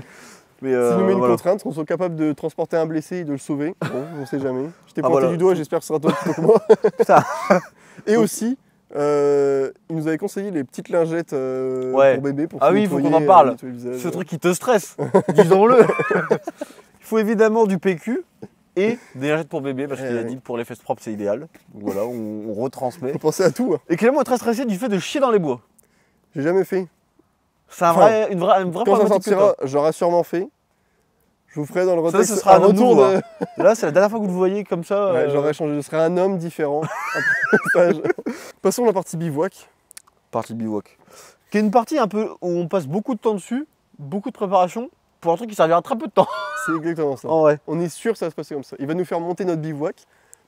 S'il nous met une contrainte, qu'on soit capable de transporter un blessé et de le sauver, bon, on sait jamais. Je t'ai pointé du doigt, j'espère que ce sera toi plutôt que moi. Putain. Et aussi, il nous avait conseillé les petites lingettes pour bébé. Pour il faut qu'on en parle. Ce truc qui te stresse, disons-le. Il faut évidemment du PQ et des lingettes pour bébé parce qu'il a dit que pour les fesses propres c'est idéal. Donc voilà, on retransmet. Faut penser à tout. Et Clément est très stressé du fait de chier dans les bois. J'ai jamais fait. C'est une vraie quand ça sortira, j'aurai sûrement fait. Je vous ferai dans le retour. Ça sera un retour de... Là, c'est la dernière fois que vous le voyez comme ça. J'aurais changé, je serai un homme différent. Passons à la partie bivouac. Partie bivouac. Qui est une partie un peu où on passe beaucoup de temps dessus, beaucoup de préparation, pour un truc qui servira très peu de temps. C'est exactement ça. On est sûr que ça va se passer comme ça. Il va nous faire monter notre bivouac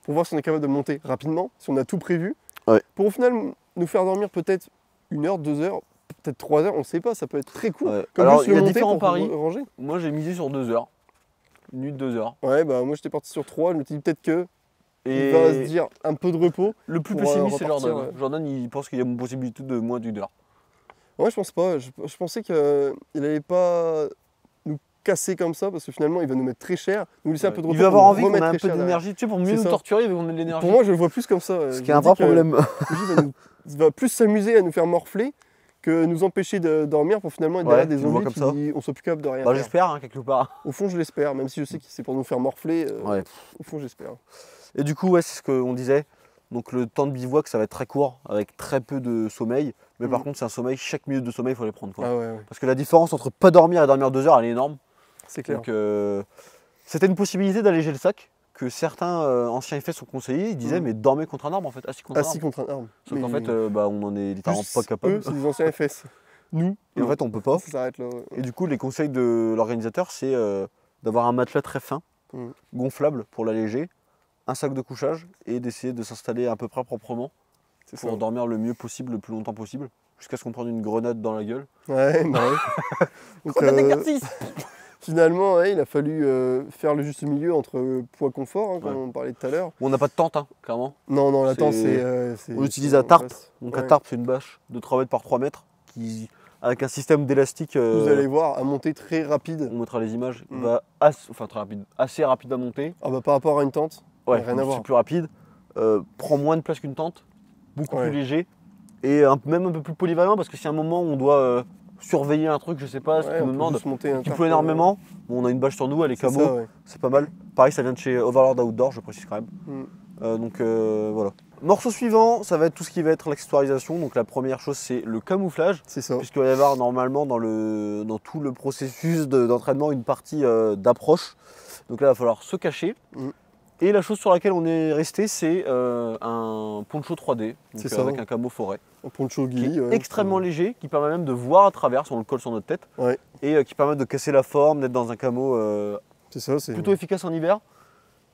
pour voir si on est capable de le monter rapidement, si on a tout prévu. Ouais. Pour au final nous faire dormir peut-être 1 heure, 2 heures, peut-être 3 heures, on ne sait pas, ça peut être très court. Ouais. Comme Alors, juste il y le a monter différents pour paris. ranger. Moi, j'ai misé sur 2 heures. Une nuit de 2 heures. Ouais, bah moi j'étais parti sur 3, je me suis dit peut-être que Et il va se dire un peu de repos. le plus pour, pessimiste, c'est repartir, Jordan. Jordan, il pense qu'il y a une possibilité de moins d'une heure. Ouais, je pense pas. Je pensais qu'il allait pas nous casser comme ça parce que finalement il va nous mettre très cher, nous laisser un peu de repos. Il va avoir pour envie nous qu'on ait remettre un très peu cher d'énergie, tu sais, pour mieux C'est nous ça. torturer, il veut qu'on ait de derrière. l'énergie. Pour moi, je le vois plus comme ça. Ce Je qui est me un dis vrai que problème. il va plus s'amuser à nous faire morfler que nous empêcher de dormir pour finalement être Ouais, derrière des tu le vois zombies comme qui on soit plus capable de rien Bah, faire. j'espère, hein, quelque part. Au fond, je l'espère, même si je sais que c'est pour nous faire morfler. Ouais. Au fond, j'espère. Et du coup, ouais, c'est ce qu'on disait. Donc, le temps de bivouac, ça va être très court, avec très peu de sommeil. Mais par Mhm. contre, c'est un sommeil, chaque minute de sommeil, il faut les prendre, quoi. Ah ouais, ouais, Parce que la différence entre pas dormir et dormir 2 heures, elle est énorme. c'est clair. Donc, c'était une possibilité d'alléger le sac que certains anciens FS ont conseillé. Ils disaient, Mhm. mais dormez contre un arbre, en fait, assis contre un Assis arbre. contre un arbre. Sauf qu'en Mais fait, bah, on en est littéralement plus pas capable. Eux, c'est des anciens FS. Nous, Et en fait, on peut pas. ça s'arrête là. Ouais. Et du coup, les conseils de l'organisateur, c'est d'avoir un matelas très fin, Mhm. gonflable pour l'alléger, un sac de couchage et d'essayer de s'installer à peu près proprement C'est pour ça. dormir le mieux possible, le plus longtemps possible, jusqu'à ce qu'on prenne une grenade dans la gueule. Ouais, bah ouais. Donc, Grenade d'exercice. finalement, ouais, il a fallu faire le juste milieu entre poids confort, hein, comme Ouais. on parlait tout à l'heure. Bon, on n'a pas de tente, hein, clairement. Non, la tente, C'est- c'est. On utilise c'est un tarp. en face. Donc Ouais. un tarp, c'est une bâche de 3 mètres par 3 mètres qui, avec un système d'élastique, Vous allez voir, à monter très rapide. on mettra les images, Mm. va enfin très rapide, assez rapide à monter. Ah bah par rapport à une tente, Ouais, rien à voir. c'est plus rapide, prend moins de place qu'une tente, beaucoup Ouais. plus léger et même un peu plus polyvalent parce que si à un moment on doit surveiller un truc, je sais pas, ce Ouais, qu'on on nous peut demande, juste monter un qui tarp, pleut énormément, bon, on a une bâche sur nous, elle est c'est camo, ça, ouais. c'est pas mal. Pareil, ça vient de chez Overlord Outdoor, je précise quand même. Mm. Donc voilà. Morceau suivant, ça va être tout ce qui va être l'accessoirisation. Donc la première chose, c'est le camouflage. C'est ça. Puisqu'il va y avoir normalement dans tout le processus d'entraînement une partie d'approche. Donc là, il va falloir se cacher. Mm. Et la chose sur laquelle on est resté, c'est un poncho 3D, donc, C'est ça. avec un camo forêt, Un poncho qui est gris. extrêmement léger, qui permet même de voir à travers si on le colle sur notre tête, Ouais. et qui permet de casser la forme, d'être dans un camo C'est ça, c'est. plutôt efficace en hiver.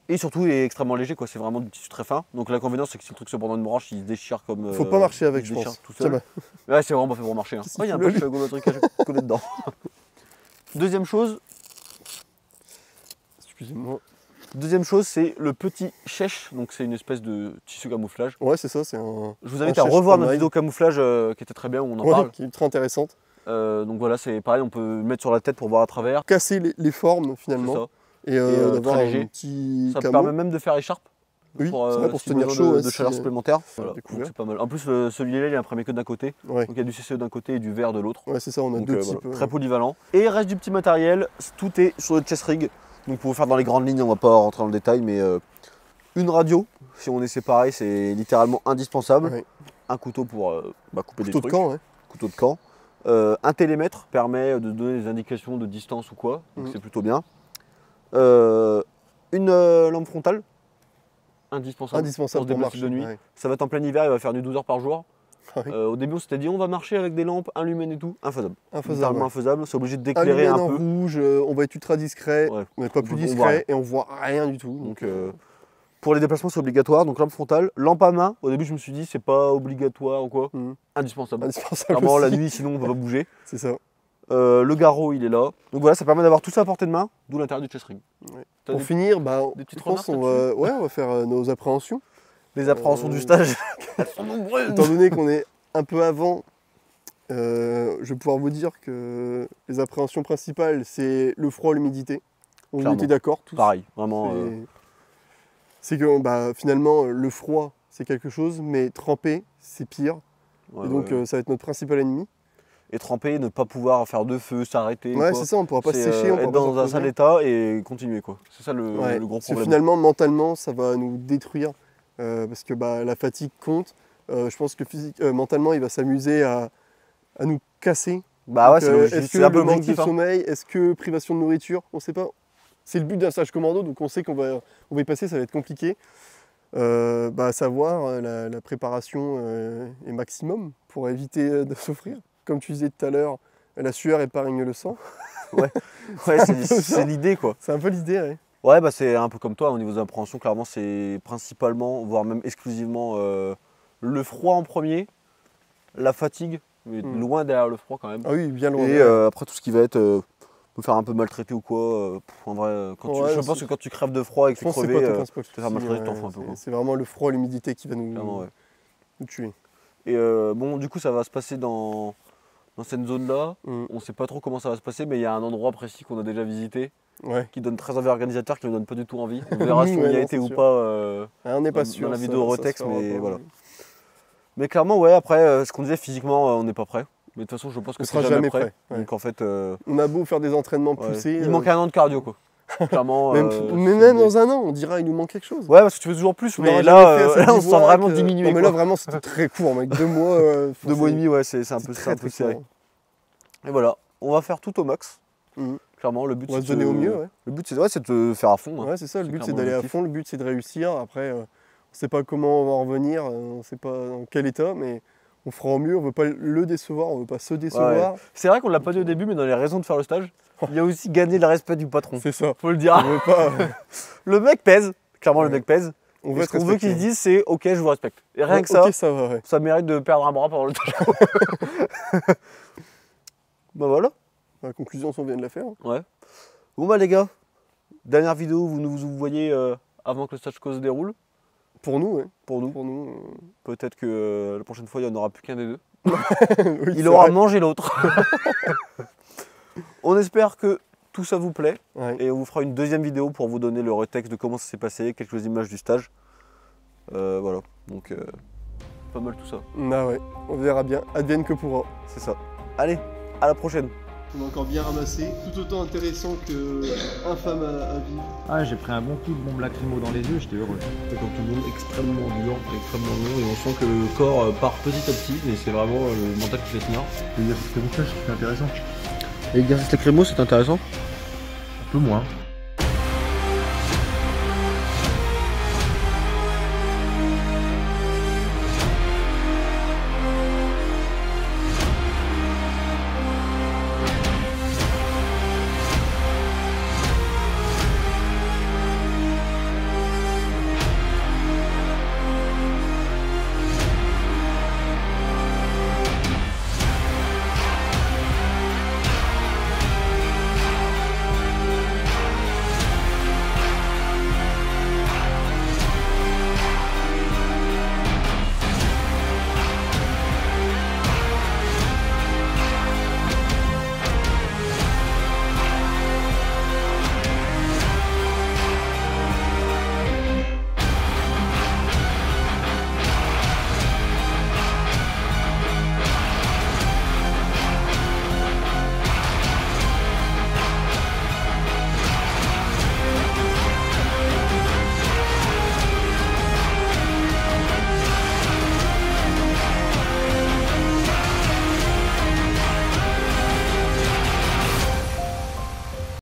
Et surtout, il est extrêmement léger, quoi. C'est vraiment du tissu très fin. Donc l'inconvénient, c'est que si le truc se prend dans une branche, il se déchire comme. Faut pas marcher avec, il se je déchire pense. tout Tiens, seul. bah, Ouais, c'est vraiment pas fait pour marcher. Hein. Qu'est-ce Oh, il y a un qu'il peu fout, de truc à coller dedans. Deuxième chose, excusez-moi. C'est le petit chèche. Donc c'est une espèce de tissu camouflage. Ouais, c'est ça, c'est un. Je vous invite Un à chèche revoir pour notre maille. vidéo camouflage qui était très bien où on en Ouais, parle. qui est ultra intéressante. Donc voilà, c'est pareil, on peut le mettre sur la tête pour voir à travers. Casser les formes C'est finalement. ça. Et, très d'avoir un léger. petit Ça camo. permet même de faire écharpe. Oui, c'est vrai, pour se si tenir besoin chaud, de, ouais, de chaleur si- supplémentaire. Voilà, découvert. donc c'est pas mal. En plus, celui-là, il est imprimé que d'un côté. Ouais. Donc il y a du CCE d'un côté et du vert de l'autre. Ouais, c'est ça, on a Donc, deux voilà, types. très polyvalent. Et reste du petit matériel, tout est sur le chest rig. Donc pour vous faire dans les grandes lignes, on va pas rentrer dans le détail, mais une radio, si on est séparés, c'est littéralement indispensable. Ouais. Un couteau pour couper Couteau des de trucs. camp, ouais. Couteau de camp. Un télémètre permet de donner des indications de distance ou quoi, donc Mhm. c'est plutôt bien. Une lampe frontale, indispensable. Indispensable pour pour se déplacer marcher. de nuit. Ouais. Ça va être en plein hiver, il va faire du 12 heures par jour. Ah oui. Au début, on s'était dit on va marcher avec des lampes, un lumen et tout. Infaisable. Infaisable. Littéralement Ouais. infaisable, c'est obligé Un d'éclairer lumen un en peu. rouge, on va être ultra discret, Ouais. on n'est pas On plus voit rien. discret et on voit rien du tout. Donc, pour les déplacements, c'est obligatoire. Donc lampe frontale, lampe à main. Au début, je me suis dit c'est pas obligatoire ou quoi. Mhm. Indispensable. Indispensable. Vraiment, la aussi. nuit, sinon on peut pas bouger. C'est ça. Le garrot, il est là. Donc voilà, ça permet d'avoir tout ça à portée de main, d'où l'intérieur du chest ring. Ouais. T'as Pour des- finir, bah, des petites je pense remarques on va faire nos appréhensions. Les appréhensions du stage, elles sont nombreuses. Étant donné qu'on est un peu avant, je vais pouvoir vous dire que les appréhensions principales, c'est le froid, l'humidité. On Clairement. était d'accord tous. Pareil, vraiment. C'est que bah, finalement, le froid, c'est quelque chose, mais tremper, c'est pire. Ouais, Et donc, ouais. ça va être notre principal ennemi. Et tremper, ne pas pouvoir faire de feu, s'arrêter. Ouais, quoi. c'est ça, on ne pourra pas C'est, sécher, on être pourra pas dans se un reposer. sale état et continuer quoi. C'est ça le Ouais, gros parce que problème. finalement, mentalement, ça va nous détruire. Parce que bah, la fatigue compte. Je pense que mentalement, il va s'amuser à nous casser. Bah ouais, Donc, c'est l'objectif. est-ce que C'est un peu le manque de l'objectif. Hein. sommeil, est-ce que privation de nourriture, on ne sait pas. C'est le but d'un stage commando, donc on sait qu'on va y passer, ça va être compliqué. À savoir, la préparation est maximum pour éviter de souffrir. Comme tu disais tout à l'heure, la sueur épargne le sang. Ouais, c'est l'idée quoi. C'est un peu l'idée, ouais. Ouais, bah c'est un peu comme toi, au niveau des appréhensions, clairement c'est principalement, voire même exclusivement le froid en premier, la fatigue, mais loin derrière le froid quand même. Ah oui, bien loin. Et après tout ce qui va être me faire un peu maltraiter ou quoi. En vrai, je pense que quand tu crèves de froid et que tu es crevé, te faire maltraiter, t'en fous un peu. C'est vraiment le froid et l'humidité qui va nous tuer. Et bon, du coup, ça va se passer dans cette zone-là. On sait pas trop comment ça va se passer, mais il y a un endroit précis qu'on a déjà visité. Qui donne très envie à l'organisateur, qui ne donne pas du tout envie. On verra si on y a été ou pas on n'est pas sûr dans la vidéo Rotex, mais voilà. Mais clairement, ouais, après, ce qu'on disait physiquement, on n'est pas prêt. Mais de toute façon, je pense que c'est jamais prêt. Donc en fait, on a beau faire des entraînements poussés. Il manque un an de cardio, quoi. Clairement. Mais même dans un an, on dira il nous manque quelque chose. Ouais, parce que tu veux toujours plus, mais là, on se sent vraiment diminué. Non, mais là, vraiment, c'était très court, mec. 2 mois. 2 mois et demi, ouais, c'est un peu serré. Et voilà, on va faire tout au max. Clairement, le but c'est de donner au mieux. Le but c'est de te faire à fond. Ouais, c'est ça, le but c'est d'aller à fond, le but c'est de réussir. Après, on sait pas comment on va en revenir, on sait pas dans quel état, mais on fera au mieux, on veut pas le décevoir, on veut pas se décevoir. C'est vrai qu'on l'a pas dit au début, mais dans les raisons de faire le stage, il y a aussi gagner le respect du patron. C'est ça. Faut le dire. On veut pas... Le mec pèse, clairement le mec pèse. Ce qu'on veut qu'il se dise c'est ok, je vous respecte. Et rien que ça mérite de perdre un bras pendant le stage. Bah voilà. La conclusion, on vient de la faire. Ouais. Bon bah les gars, dernière vidéo, vous nous voyez avant que le stage se déroule. Pour nous, ouais. Pour nous. Peut-être que la prochaine fois, il n'y en aura plus qu'un des deux. Oui, il aura mangé l'autre. On espère que tout ça vous plaît. Et on vous fera une deuxième vidéo pour vous donner le retexte de comment ça s'est passé, quelques images du stage. Voilà. Donc, pas mal tout ça. Ah ouais, on verra bien. Advienne que pourra. C'est ça. Allez, à la prochaine. On a encore bien ramassé, tout autant intéressant que infâme à vivre. Ah, j'ai pris un bon coup de bombe lacrymo dans les yeux, j'étais heureux. C'est comme tout le monde, extrêmement dur, et on sent que le corps part petit à petit, mais c'est vraiment le mental qui fait tenir. L'exercice camouflage, c'est intéressant. L'exercice lacrymo, c'est intéressant? Un peu moins.